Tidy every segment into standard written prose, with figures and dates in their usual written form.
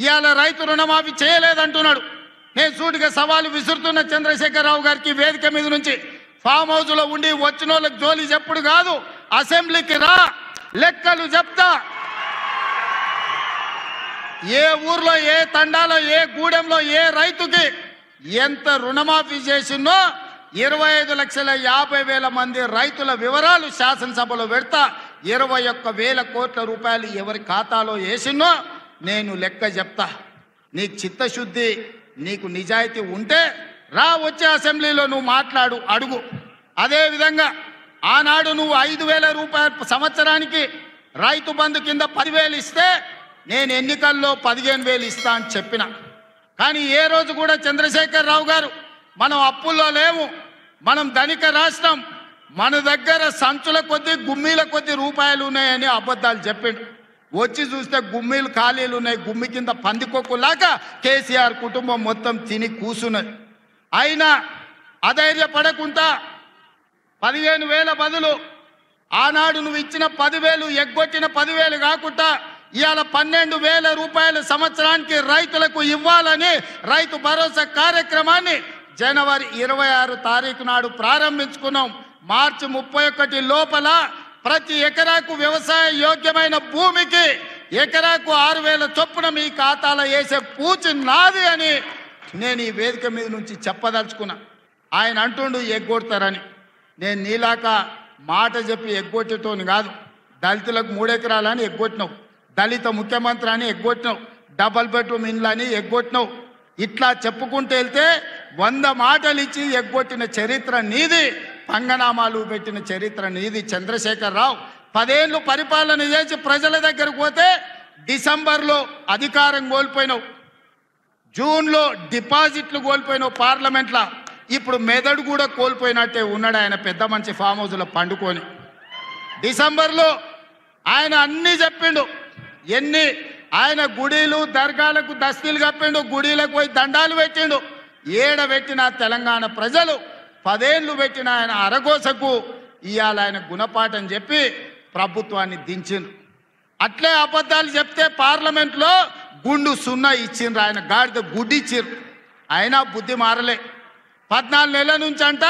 ఇవాళ రైతు రుణమాఫీ చేయలేదంటున్నాడు. నేను సూటిగా సవాలు విసురుతున్న చంద్రశేఖరరావు గారికి వేదిక మీద నుంచి, ఫామ్ హౌస్ లో ఉండి వచ్చిన వాళ్ళకి జోలి చెప్పుడు కాదు, అసెంబ్లీకి రా, లెక్కలు చెప్తా. ఏ ఊర్లో, ఏ తండాలో, ఏ గూడెంలో ఏ రైతుకి ఎంత రుణమాఫీ చేసినో 25,50,000 మంది రైతుల వివరాలు శాసనసభలో పెడతా. 21,000 కోట్ల రూపాయలు ఎవరి ఖాతాలో వేసినో నేను లెక్క చెప్తా. నీకు చిత్తశుద్ధి, నీకు నిజాయితీ ఉంటే రా, వచ్చే అసెంబ్లీలో నువ్వు మాట్లాడు, అడుగు. అదేవిధంగా ఆనాడు నువ్వు 5,000 రూపాయలు సంవత్సరానికి రైతు బంధు కింద 10,000 ఇస్తే నేను ఎన్నికల్లో 15,000 ఇస్తా అని చెప్పిన. కానీ ఏ రోజు కూడా చంద్రశేఖరరావు గారు మనం అప్పుల్లో లేవు, మనం ధనిక రాష్ట్రం, మన దగ్గర సంచుల కొద్దీ గుమ్మీల కొద్దీ రూపాయలు ఉన్నాయని అబద్ధాలు చెప్పిండు. వచ్చి చూస్తే గుమ్మీలు ఖాళీలు ఉన్నాయి. గుమ్మి కింద పందికొక్కులాగా కేసీఆర్ కుటుంబం మొత్తం తిని కూసున్నది. అయినా అధైర్యపడకుండా 15,000 బదులు ఆనాడు నువ్వు ఇచ్చిన 10,000 ఎగ్గొట్టిన 10,000 కాకుండా ఇవాళ 12,000 రూపాయలు సంవత్సరానికి రైతులకు ఇవ్వాలని రైతు భరోసా కార్యక్రమాన్ని జనవరి 26 తారీఖు నాడు ప్రారంభించుకున్నాం. మార్చి 31 లోపల ప్రతి ఎకరాకు వ్యవసాయ యోగ్యమైన భూమికి ఎకరాకు 6,000 చొప్పున మీ ఖాతాలో వేసే పూచి నాది అని నేను ఈ వేదిక మీద నుంచి చెప్పదలుచుకున్నా. ఆయన అంటుండు ఎగ్గొడతారని. నేను నీలాక మాట చెప్పి ఎగ్గొట్టేటోని కాదు. దళితులకు 3 ఎకరాలని ఎగ్గొట్టినావు, దళిత ముఖ్యమంత్రి అని ఎగ్గొట్టినావు, డబల్ బెడ్రూమ్ ఇండ్లు అని ఎగ్గొట్టినావు. ఇట్లా చెప్పుకుంటూ వెళ్తే 100 మాటలు ఇచ్చి ఎగ్గొట్టిన చరిత్ర నీది, పంగనామాలు పెట్టిన చరిత్ర నీది. చంద్రశేఖరరావు 10 ఏళ్ళు పరిపాలన చేసి ప్రజల దగ్గరకు పోతే డిసెంబర్లో అధికారం కోల్పోయినావు, జూన్లో డిపాజిట్లు కోల్పోయినావు పార్లమెంట్లో. ఇప్పుడు మెదడు కూడా కోల్పోయినట్టే ఉన్నాడు ఆయన పెద్ద మంచి ఫామ్ హౌస్లో పండుకొని. డిసెంబర్లో ఆయన అన్నీ చెప్పిండు. ఆయన గుడిలు దర్గాలకు దస్తీలు కప్పిండు, గుడిలకు పోయి దండాలు పెట్టిండు. పెట్టిన తెలంగాణ ప్రజలు 10 ఏళ్ళు పెట్టిన ఆయన అరగోసకు ఇవాళ ఆయన గుణపాఠం చెప్పి ప్రభుత్వాన్ని దించిండు. అట్లే అబద్ధాలు చెప్తే పార్లమెంట్లో గుండు 0 ఇచ్చిండ్రు, ఆయన గాడిద గుడ్డి ఇచ్చిండ్రు. అయినా బుద్ధి మారలే. 14 నెలల నుంచి అంట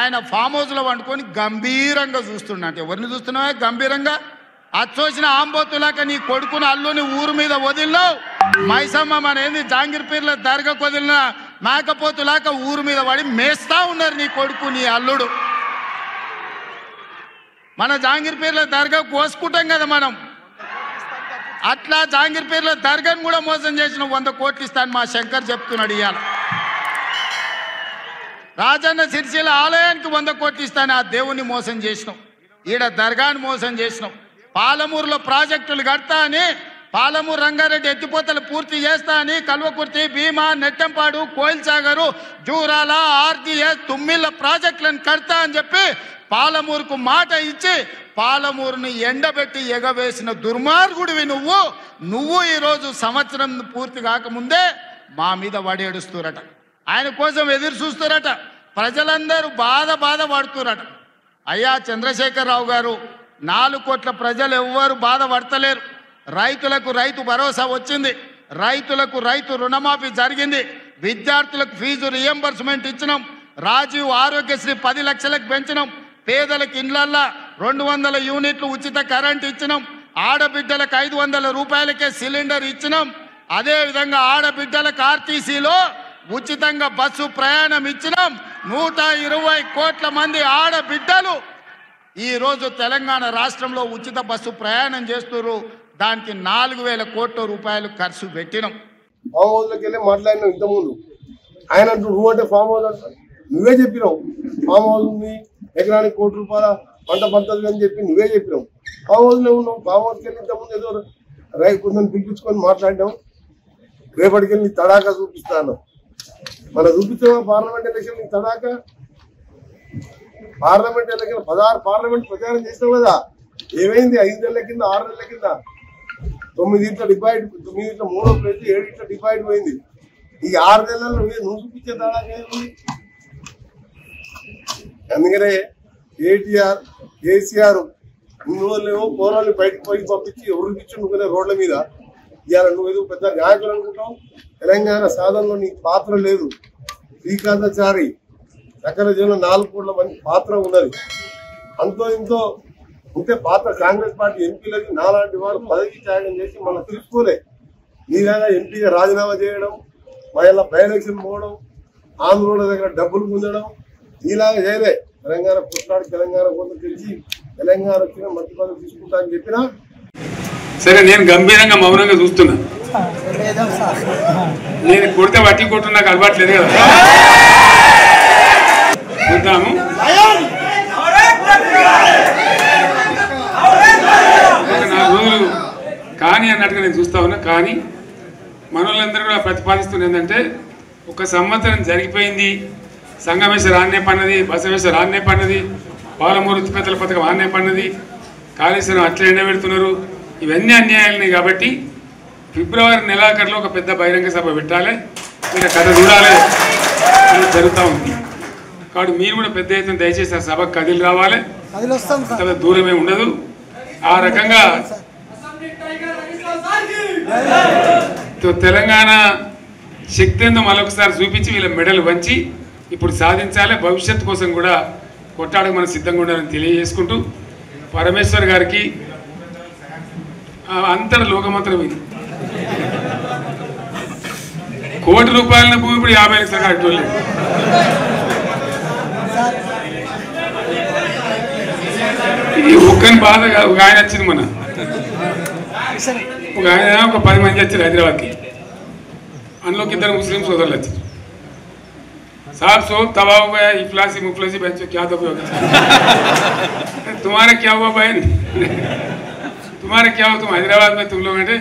ఆయన ఫామ్ హౌస్లో వండుకొని గంభీరంగా చూస్తుండ. ఎవరిని చూస్తున్నావా గంభీరంగా? అచ్చోసిన ఆంబోతులాక నీ కొడుకుని అల్లుని ఊరు మీద వదిలినావు. మైసమ్మ మనేది జాంగీర్పీర్ల దర్గాకు వదిలిన మేకపోతులాక ఊరు మీద పడి మేస్తా ఉన్నారు నీ కొడుకు నీ అల్లుడు. మన జాంగీర్పీర్ల దర్గా కోసుకుంటాం కదా మనం, అట్లా జాంగీర్పీర్ల దర్గాను కూడా మోసం చేసిన 100 కోట్లు ఇస్తాను మా శంకర్ చెప్తున్నాడు. ఇవాళ రాజన్న సిరిసిల్ల ఆలయానికి 100 కోట్లు ఇస్తాను, ఆ దేవుణ్ణి మోసం చేసినావు. ఈడ దర్గాను మోసం చేసినావు. పాలమూరులో ప్రాజెక్టులు కడతా అని, పాలమూరు రంగారెడ్డి ఎత్తిపోతలు పూర్తి చేస్తా అని కల్వకుర్తి, భీమా, నెట్టంపాడు, కోయిల్ సాగరు, జూరాల, ఆర్జీఎస్, తుమ్మిళ్ళ ప్రాజెక్టులను కడతా అని చెప్పి పాలమూరుకు మాట ఇచ్చి పాలమూరుని ఎండబెట్టి ఎగవేసిన దుర్మార్గుడివి నువ్వు ఈరోజు సంవత్సరం పూర్తి కాకముందే మా మీద వడేడుస్తురట. ఆయన కోసం ఎదురు చూస్తురట. ప్రజలందరూ బాధ పడుతురట. అయ్యా చంద్రశేఖరరావు గారు, 4 కోట్ల ప్రజలు ఎవ్వరు బాధపడతలేరు. రైతులకు రైతు భరోసా వచ్చింది, రైతులకు రైతు రుణమాఫీ జరిగింది, విద్యార్థులకు ఫీజు రియంబర్స్మెంట్ ఇచ్చినాం, రాజీవ్ ఆరోగ్యశ్రీ 10 లక్షలకు పెంచినాం, పేదలకు ఇండ్లల్లా 200 యూనిట్లు ఉచిత కరెంట్ ఇచ్చినాం, ఆడబిడ్డలకు 500 రూపాయలకే సిలిండర్ ఇచ్చినాం. అదేవిధంగా ఆడబిడ్డలకు ఆర్టీసీలో ఉచితంగా బస్సు ప్రయాణం ఇచ్చినాం. 120 కోట్ల మంది ఆడబిడ్డలు ఈరోజు తెలంగాణ రాష్ట్రంలో ఉచిత బస్సు ప్రయాణం చేస్తున్నారు. దానికి 4,000 కోట్ల రూపాయలు ఖర్చు పెట్టినాం. ఫామ్ హౌస్లోకి వెళ్ళి మాట్లాడినాం ఇంతకుముందు. ఆయన అంటూ నువ్వు అంటే ఫామ్ హౌస్ అంట, నువ్వే చెప్పినావు ఫామ్ హౌస్ ఉంది, ఎకరానికి 1 కోటి రూపాయల పంట పంటలు అని చెప్పి నువ్వే చెప్పినావు. ఫామ్ హౌస్లో ఉన్నావు. ఫామ్ హౌస్కి వెళ్ళి ఇంతకుముందు ఏదో కొంచెం పిలిపించుకొని మాట్లాడినాం. రేపటికి వెళ్ళి తడాకా చూపిస్తాను. మన చూపించావా పార్లమెంట్ ఎలక్షన్ నీ తడాకా? పార్లమెంట్ ఎలక్షన్ 16 పార్లమెంట్ ప్రచారం చేసినావు కదా, ఏమైంది? 5 నెలల కింద 6 నెలల కింద 9 ఇంట్లో డిపాయిట్, 9 ఇంట్లో 3వ ప్లేస్, 7 ఇంట్లో డిపాయిట్ పోయింది. ఈ 6 నెలల్లో నువ్వు చూపించే తడాకా ఏముంది? అందుకనే కేసీఆర్ ఇన్ని రోజులేమో పోరాళ్ళు బయటకు పోయి పంపించి ఎవరికి ఇచ్చిండుకునే రోడ్ల మీద ఇవాళ నువ్వు ఏదో పెద్ద నాయకులు అనుకుంటావు. తెలంగాణ సాధనలో నీకు పాత్ర లేదు. శ్రీకాంతాచారి సకల జీవన 4 కోట్ల మంది పాత్ర ఉన్నది. అంతో ఇంతో ఉంటే పాత్ర కాంగ్రెస్ పార్టీ ఎంపీలకి నాలాంటి వారు పదవి త్యాగం చేసి మనం తీసుకోలే. నీలాగా ఎంపీగా రాజీనామా చేయడం, మళ్ళీ బై ఎలక్షన్ పోవడం, ఆంధ్రోళ్ళ దగ్గర డబ్బులు పొందడం నీలాగా చేయలే. తెలంగాణ పుట్టాడు, తెలంగాణ కోసం తెచ్చి తెలంగాణ వచ్చిన మంచి పదవి తీసుకుంటా అని చెప్పినా సరే. నేను గంభీరంగా మౌనంగా చూస్తున్నా. నేను కొడితే వట్టి కొట్టు నాకు అలవాట్లేదు కదా. చూద్దాము. ఒక 4 రోజులు కానీ అన్నట్టుగా నేను చూస్తా ఉన్నా. కానీ మనోళ్ళందరూ కూడా ప్రతిపాదిస్తున్న ఏంటంటే, 1 సంవత్సరం జరిగిపోయింది, సంగమేశ్వర ఆన్నే పన్నది, బసవేశ్వర ఆన్నే పన్నది, పాలమూరు ఉత్తిపెత్తల పథకం ఆన్నే పన్నది, కాళేశ్వరం అట్లా ఎండబెడుతున్నారు, ఇవన్నీ అన్యాయాలని. కాబట్టి ఫిబ్రవరి నెలాఖరులో ఒక పెద్ద బహిరంగ సభ పెట్టాలి, మీరు కథ చూడాలి అని జరుగుతూ ఉంది. కాబట్టి మీరు కూడా పెద్ద ఎత్తున దయచేసి ఆ సభకు కదిలి రావాలి. దూరమే ఉండదు. ఆ రకంగా తెలంగాణ శక్తి ఏందో మరొకసారి చూపించి వీళ్ళ మెడలు వంచి ఇప్పుడు సాధించాలి. భవిష్యత్తు కోసం కూడా కొట్టాడకు మనం సిద్ధంగా ఉండాలని తెలియజేసుకుంటూ, పరమేశ్వర్ గారికి అంతట లోకమంతరం ఇది. 1 కోటి రూపాయల భూమి ఇప్పుడు 50 లక్షలు కట్టుకోలేదు. ఇది ఒక్కని బాధ కాదు. ఒక ఆయన వచ్చింది మన ఒక ఆయన, ఒక 10 మంది వచ్చారు హైదరాబాద్కి. అందులోకి 2 ముస్లిం సోదరులు వచ్చారు. साहब सोब तबाह हो गया, इफलासी मुफलसी बच्चों क्या दबे हो गए. तुम्हारे क्या हुआ बहन, तुम्हारे क्या हो, तुम हैदराबाद में तुम लोग हैं.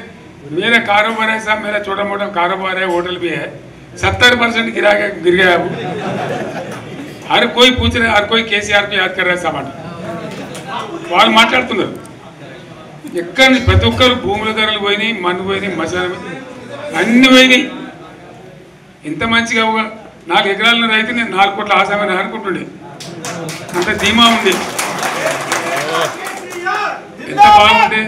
मेरा कारोबार है साहब, मेरा छोटा मोटा कारोबार है, होटल भी है. 70% गिर गया. हर कोई पूछ रहे, हर कोई केसीआर को याद कर रहा है साहब. వాళ్ళు మాట్లాడుతున్నారు. ఎక్కడి నుంచి ప్రతి ఒక్కరు భూముల ధరలు పోయినాయి, మన్ను పోయినాయి, మసాలా అన్ని పోయినాయి. ఎంత మంచిగా 4 ఎకరాల రైతు నేను 4 కోట్ల ఆసామని అనుకుంటుండే. అంత ధీమా ఉంది. ఎంత బాగుంటే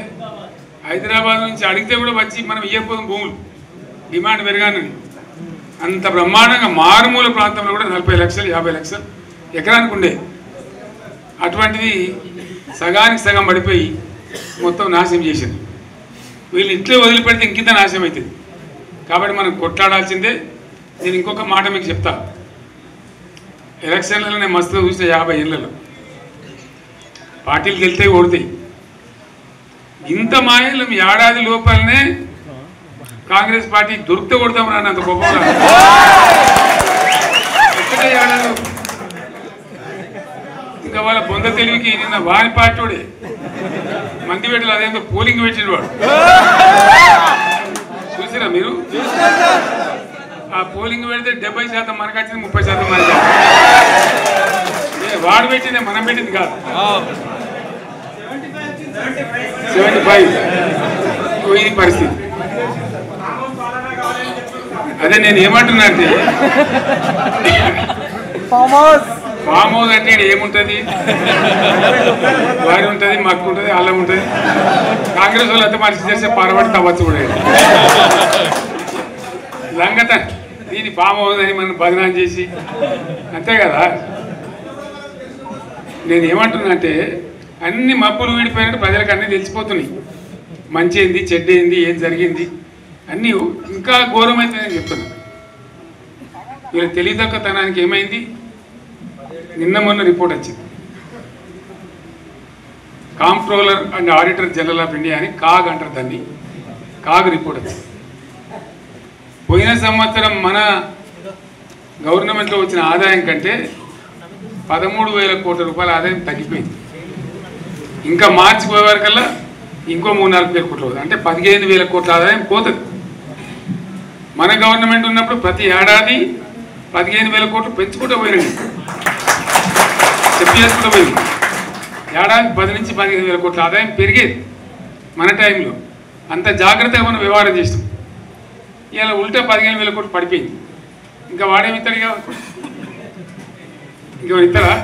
హైదరాబాద్ నుంచి అడిగితే కూడా వచ్చి మనం ఇవ్వకపోతాం భూములు, డిమాండ్ పెరగానని. అంత బ్రహ్మాండంగా మారుమూల ప్రాంతంలో కూడా 40 లక్షలు 50 లక్షలు ఎకరానికి ఉండే. అటువంటిది సగానికి సగం పడిపోయి మొత్తం నాశనం చేసింది. వీళ్ళు ఇంట్లో వదిలిపెడితే ఇంకింత నాశనం అవుతుంది. కాబట్టి మనం కొట్లాడాల్సిందే. నేను ఇంకొక మాట మీకు చెప్తా. ఎలక్షన్లలో నేను మస్తుగా చూస్తే 50 ఏళ్ళలో పార్టీలు గెలితే ఓడతాయి. ఇంత మాయలు ఏడాది లోపలనే కాంగ్రెస్ పార్టీ దొరికితే కొడతాం రాని అంత గొప్పగా. ఒక్కటే ఏడాది. ఇంకా వాళ్ళ బొంద తెలివికి నిన్న వారి పార్టీడే మంది పెట్టలు అదేందో పోలింగ్ పెట్టిన వాడు చూసిరా మీరు. ఆ పోలింగ్ పెడితే 70% మనకు వచ్చింది, 30% మనకి. వాడు పెట్టిందే మనం పెట్టింది కాదు. 75 ఇది పరిస్థితి. అదే నేను ఏమంటున్నా అంటే, ఫామ్ హౌస్ అంటే ఏముంటుంది, వారి ఉంటుంది, మక్కు ఉంటుంది, అల్లం ఉంటుంది. కాంగ్రెస్ వాళ్ళు అంతా మనిషి చేస్తే పారబడి తవ్వచ్చు కూడా లంగత. దీన్ని ఫామ్ హౌస్ అని మనం బదనాం చేసి అంతే కదా. నేను ఏమంటున్నా అంటే, అన్ని మప్పులు వీడిపోయినట్టు ప్రజలకు అన్నీ తెలిసిపోతున్నాయి. మంచి ఏంది, చెడ్డ ఏంది, ఏం జరిగింది అన్నీ. ఇంకా ఘోరమైంది నేను చెప్తున్నా. వీళ్ళ తెలియదక్కతనానికి ఏమైంది, నిన్న మొన్న రిపోర్ట్ వచ్చింది. Comptroller and auditor general of India అని కాగ్ అంటారు దాన్ని. కాగ్ రిపోర్ట్ వచ్చింది. పోయిన సంవత్సరం మన గవర్నమెంట్లో వచ్చిన ఆదాయం కంటే 13,000 కోట్ల రూపాయల ఆదాయం తగ్గిపోయింది. ఇంకా మార్చి పోయే వరకల్లా ఇంకో 3-4 వేల కోట్లు, అంటే 15,000 కోట్ల ఆదాయం పోతుంది. మన గవర్నమెంట్ ఉన్నప్పుడు ప్రతి ఏడాది 15,000 కోట్లు పెంచుకుంటూ పోయినండి, చెప్పేసుకుంటూ పోయింది. ఏడాది 10 నుంచి 15,000 కోట్ల ఆదాయం పెరిగేది మన టైంలో. అంత జాగ్రత్తగా మనం వ్యవహారం చేస్తాం. ఇలా ఉల్టా 15,000 కోట్లు పడిపోయింది. ఇంకా వాడేమి ఇస్తాడుగా, ఇంకో ఇస్తారా?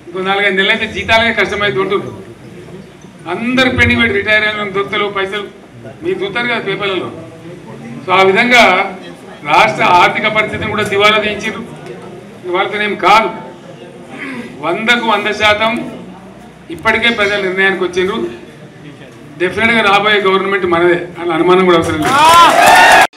ఇంకో 4-5 నెలలు అయితే జీతాలకే కష్టమైతే ఉంటుంది. అందరు పెండింగ్ పెట్టి రిటైర్ అయిన దొత్తలు పైసలు మీరు చూస్తారు కదా పేపర్లలో. సో ఆ విధంగా రాష్ట్ర ఆర్థిక పరిస్థితిని కూడా దివాలా తీయించారు. వాళ్ళతోనేం కాదు, 100కు 100% ఇప్పటికే ప్రజల నిర్ణయానికి వచ్చిండ్రు. డెఫినెట్గా రాబోయే గవర్నమెంట్ మనదే అని అనుమానం కూడా అవసరం లేదు.